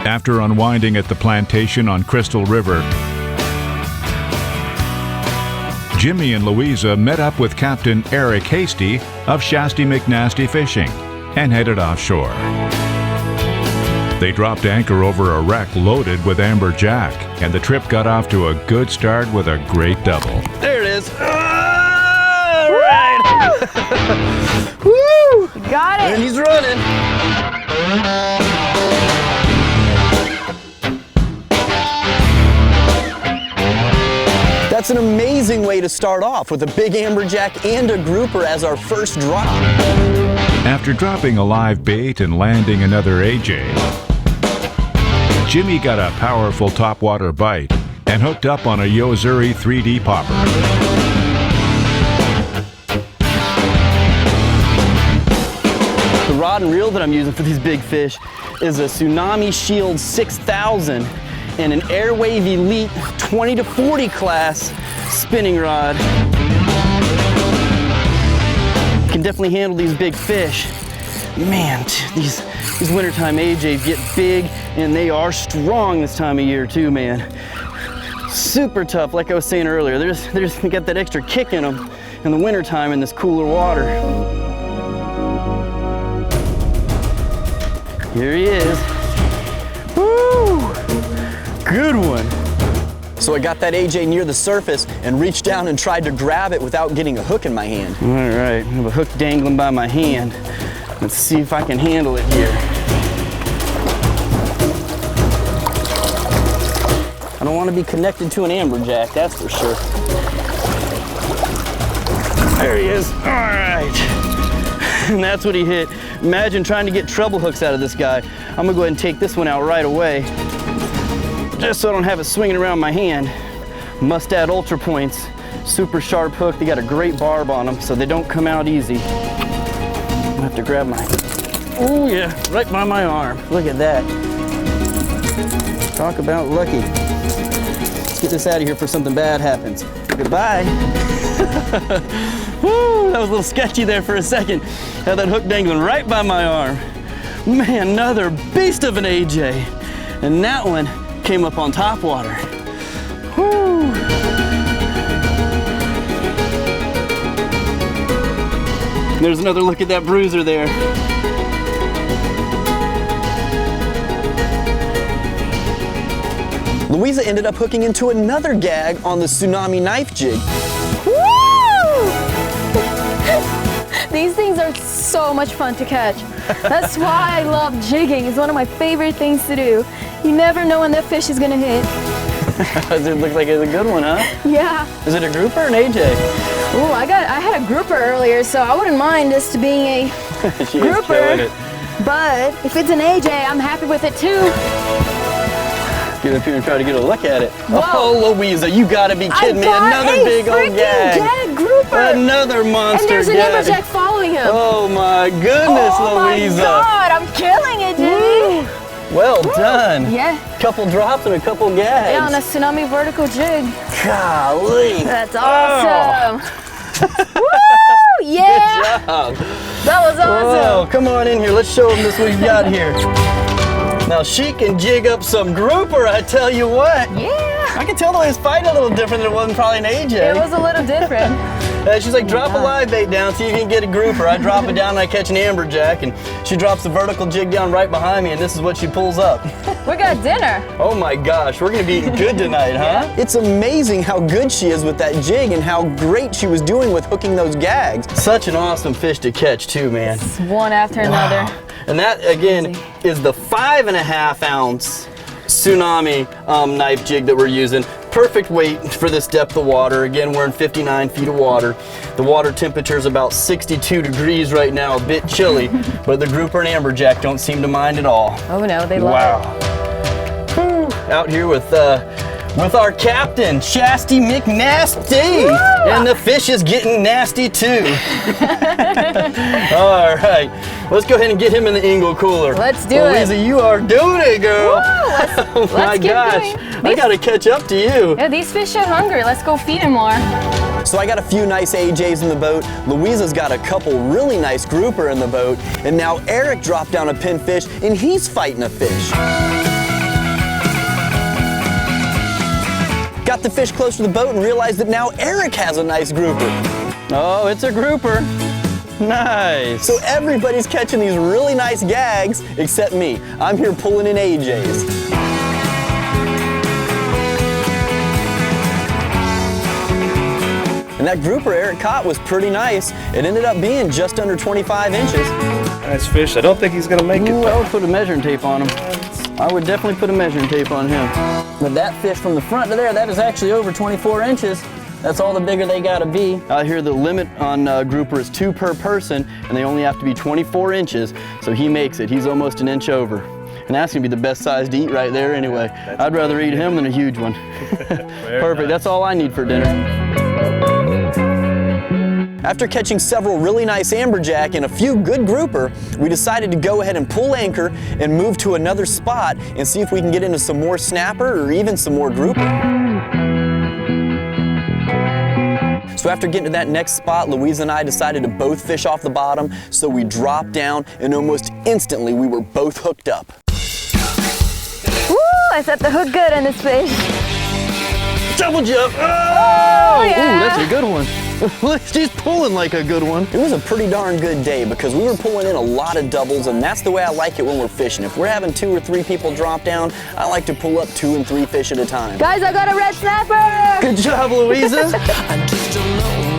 After unwinding at the Plantation on Crystal River, Jimmy and Luiza met up with Captain Eric Hasty of Shasty McNasty Fishing and headed offshore. They dropped anchor over a wreck loaded with amberjack, and the trip got off to a good start with a great double. There it is. All right. Woo! Got it. And he's running. That's an amazing way to start off with a big amberjack and a grouper as our first drop. After dropping a live bait and landing another AJ, Jimmy got a powerful topwater bite and hooked up on a Yozuri 3D popper. The rod and reel that I'm using for these big fish is a Tsunami Shield 6000 and an Airwave Elite 20 to 40 class spinning rod. Can definitely handle these big fish. Man, these wintertime AJs get big and they are strong this time of year too, man. Super tough, like I was saying earlier. They got that extra kick in them in the wintertime in this cooler water. Here he is. Woo! Good one. So I got that AJ near the surface and reached down and tried to grab it without getting a hook in my hand. All right, I have a hook dangling by my hand. Let's see if I can handle it here. I don't want to be connected to an amberjack, that's for sure. There he is. All right. And that's what he hit. Imagine trying to get treble hooks out of this guy. I'm gonna go ahead and take this one out right away, just so I don't have it swinging around my hand. Mustad Ultra Points, super sharp hook. They got a great barb on them, so they don't come out easy. I have to grab my, oh yeah, right by my arm. Look at that. Talk about lucky. Let's get this out of here before something bad happens. Goodbye. Woo, that was a little sketchy there for a second. Had that hook dangling right by my arm. Man, another beast of an AJ. And that one came up on top water. Woo. There's another look at that bruiser there. Luiza ended up hooking into another gag on the Tsunami knife jig. Woo! These things are so much fun to catch. That's why I love jigging. It's one of my favorite things to do. You never know when that fish is gonna hit. Does it look like it's a good one, huh? Yeah. Is it a grouper or an AJ? Oh, I had a grouper earlier, so I wouldn't mind this being a She grouper. is killing it. But if it's an AJ, I'm happy with it too. Get up here and try to get a look at it. Whoa. Oh, Luiza, you gotta be kidding me. Another big old gag. Grouper. Another monster And there's an gag. amberjack following him. Oh my goodness, Oh my Luiza. God, I'm killing it, Jimmy. Well done. Yeah. Couple drops and a couple gags. Yeah, on a Tsunami vertical jig. Golly. That's awesome. Woo! Yeah. Good job. That was awesome. Whoa, come on in here. Let's show them this what we've got here. Now she can jig up some grouper, I tell you what. Yeah. I can tell the way it's fighting a little different than it wasn't probably an AJ. It was a little different. She's like, drop a live bait down so you can get a grouper. I drop it down and I catch an amberjack, and she drops the vertical jig down right behind me, and this is what she pulls up. We got dinner. Oh my gosh, we're gonna be eating good tonight, huh? Yeah. It's amazing how good she is with that jig and how great she was doing with hooking those gags. Such an awesome fish to catch too, man. It's one after another. And that, again, is the 5.5 ounce Tsunami knife jig that we're using. Perfect weight for this depth of water. Again, we're in 59 feet of water. The water temperature is about 62 degrees right now, a bit chilly, but the grouper and amberjack don't seem to mind at all. Oh no, they love it. Whew. Out here with our captain, Shasty McNasty. Woo! And the fish is getting nasty too. All right, let's go ahead and get him in the Ingle cooler. Let's do Luiza, it. you are doing it, girl. Woo, Oh my gosh, I gotta catch up to you. Yeah, these fish are hungry. Let's go feed them more. So I got a few nice AJs in the boat. Luiza's got a couple really nice grouper in the boat. And now Eric dropped down a pinfish and he's fighting a fish. got the fish close to the boat and realized that now Eric has a nice grouper. Oh, it's a grouper. Nice. So everybody's catching these really nice gags except me. I'm here pulling in AJ's. And that grouper Eric caught was pretty nice. It ended up being just under 25 inches. Nice fish. I don't think he's gonna make it. I would put a measuring tape on him. I would definitely put a measuring tape on him. But that fish from the front to there, that is actually over 24 inches. That's all the bigger they gotta be. Out here the limit on grouper is 2 per person, and they only have to be 24 inches, so he makes it. He's almost an inch over. And that's gonna be the best size to eat right there anyway. I'd rather eat him than a huge one. Perfect, that's all I need for dinner. After catching several really nice amberjack and a few good grouper, we decided to go ahead and pull anchor and move to another spot and see if we can get into some more snapper or even some more grouper. So after getting to that next spot, Luiza and I decided to both fish off the bottom, so we dropped down and almost instantly we were both hooked up. Woo! I set the hook good on this fish. Double jump! Oh! Yeah. Ooh, that's a good one. She's pulling like a good one. It was a pretty darn good day because we were pulling in a lot of doubles, and that's the way I like it when we're fishing. If we're having 2 or 3 people drop down, I like to pull up 2 and 3 fish at a time. Guys, I got a red snapper! Good job, Luiza.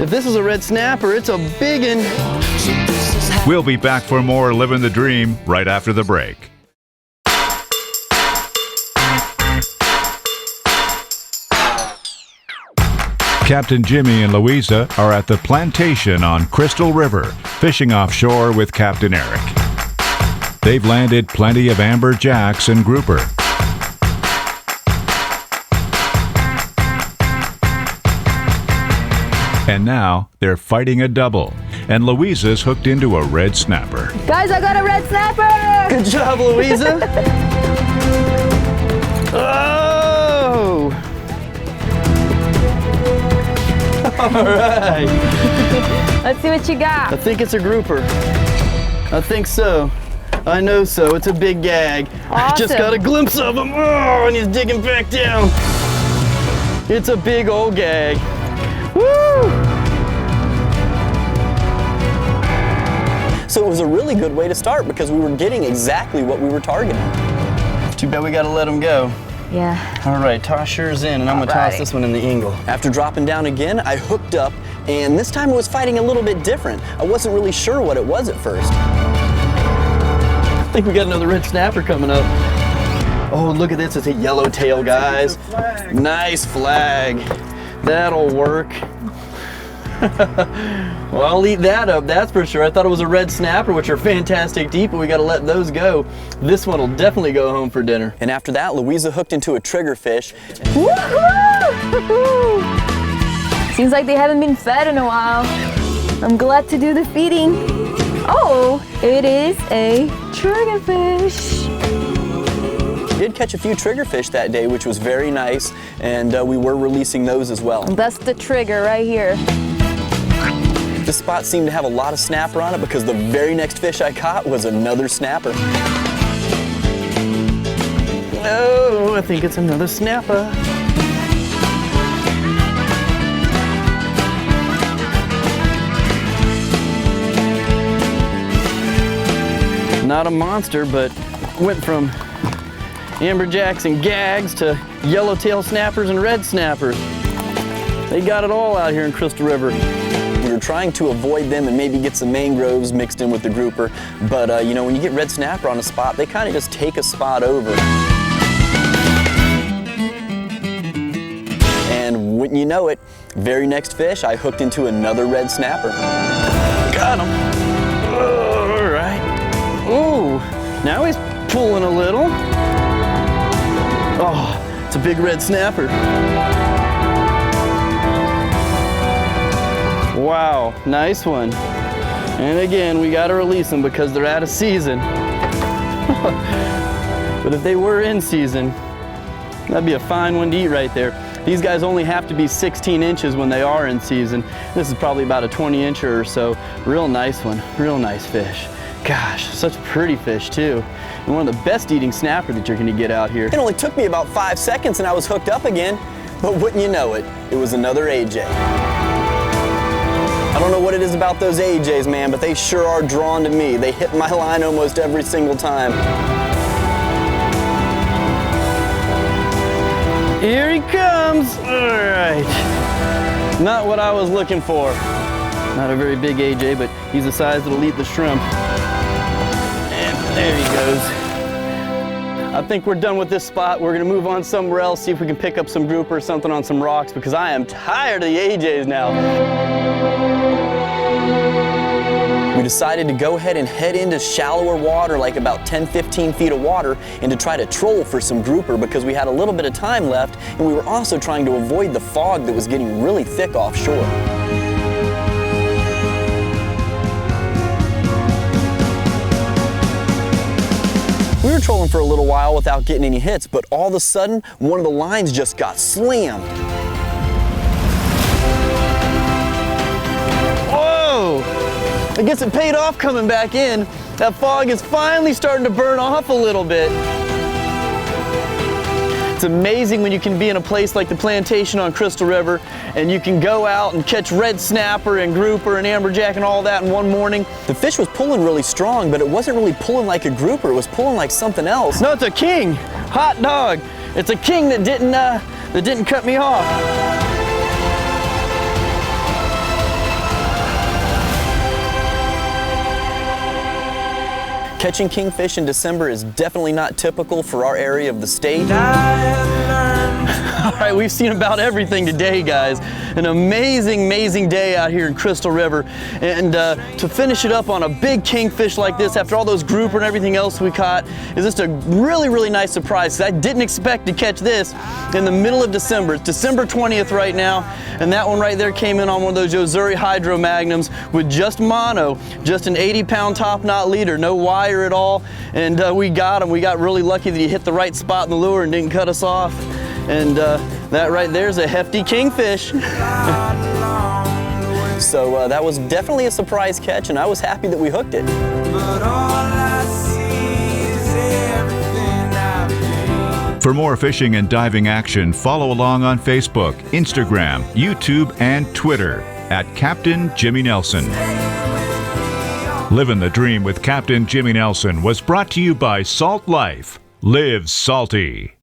If this is a red snapper, it's a biggin. We'll be back for more Living the Dream right after the break. Captain Jimmy and Luiza are at the Plantation on Crystal River, fishing offshore with Captain Eric. They've landed plenty of amberjacks and grouper. And now they're fighting a double, and Luiza's hooked into a red snapper. Guys, I got a red snapper! Good job, Luiza. Oh! All right. Let's see what you got. I think it's a grouper. I think so. I know so. It's a big gag. I just Awesome. got a glimpse of him. Oh, and he's digging back down. It's a big old gag. Woo! So it was a really good way to start because we were getting exactly what we were targeting. Too bad we gotta let him go. Yeah. All right, toss yours in, and I'm gonna toss this one in the angle. After dropping down again, I hooked up, and this time it was fighting a little bit different. I wasn't really sure what it was at first. I think we got another red snapper coming up. Oh, look at this, it's a yellowtail, guys. Nice flag. That'll work. Well, I'll eat that up, that's for sure. I thought it was a red snapper, which are fantastic to eat, but we gotta let those go. This one will definitely go home for dinner. And after that, Luiza hooked into a triggerfish. Woohoo! Seems like they haven't been fed in a while. I'm glad to do the feeding. Oh, it is a triggerfish. We did catch a few triggerfish that day, which was very nice, and we were releasing those as well. That's the trigger right here. This spot seemed to have a lot of snapper on it because the very next fish I caught was another snapper. Oh, I think it's another snapper. Not a monster, but went from amberjacks and gags to yellowtail snappers and red snappers. They got it all out here in Crystal River. We were trying to avoid them and maybe get some mangroves mixed in with the grouper, but you know, when you get red snapper on a spot, they kind of just take a spot over. And wouldn't you know it, very next fish, I hooked into another red snapper. Got him. All right. Ooh, now he's pulling a little. Oh, it's a big red snapper. Wow, nice one. And again, we gotta release them because they're out of season. But if they were in season, that'd be a fine one to eat right there. These guys only have to be 16 inches when they are in season. This is probably about a 20-incher or so. Real nice one, real nice fish. Gosh, such a pretty fish too. And one of the best eating snapper that you're gonna get out here. It only took me about 5 seconds and I was hooked up again. But wouldn't you know it, it was another AJ. I don't know what it is about those AJs, man, but they sure are drawn to me. They hit my line almost every single time. Here he comes. All right. Not what I was looking for. Not a very big AJ, but he's the size that'll eat the shrimp. And there he goes. I think we're done with this spot. We're gonna move on somewhere else, see if we can pick up some grouper or something on some rocks, because I am tired of the AJs now. We decided to go ahead and head into shallower water, like about 10-15 feet of water, and to try to troll for some grouper because we had a little bit of time left, and we were also trying to avoid the fog that was getting really thick offshore. We were trolling for a little while without getting any hits, but all of a sudden, one of the lines just got slammed. Whoa! I guess it paid off coming back in. That fog is finally starting to burn off a little bit. It's amazing when you can be in a place like the Plantation on Crystal River and you can go out and catch red snapper and grouper and amberjack and all that in one morning. The fish was pulling really strong, but it wasn't really pulling like a grouper. It was pulling like something else. No, it's a king. Hot dog. It's a king that didn't cut me off. Catching kingfish in December is definitely not typical for our area of the state. All right, we've seen about everything today, guys. An amazing, amazing day out here in Crystal River. And to finish it up on a big kingfish like this, after all those grouper and everything else we caught, is just a really, really nice surprise. I didn't expect to catch this in the middle of December. It's December 20th right now, and that one right there came in on one of those Yozuri Hydro Magnums with just mono, just an 80-pound top knot leader, no wire at all, and we got him. We got really lucky that he hit the right spot in the lure and didn't cut us off. And that right there is a hefty kingfish. So that was definitely a surprise catch, and I was happy that we hooked it. For more fishing and diving action, follow along on Facebook, Instagram, YouTube, and Twitter at Captain Jimmy Nelson. Living the Dream with Captain Jimmy Nelson was brought to you by Salt Life. Live salty.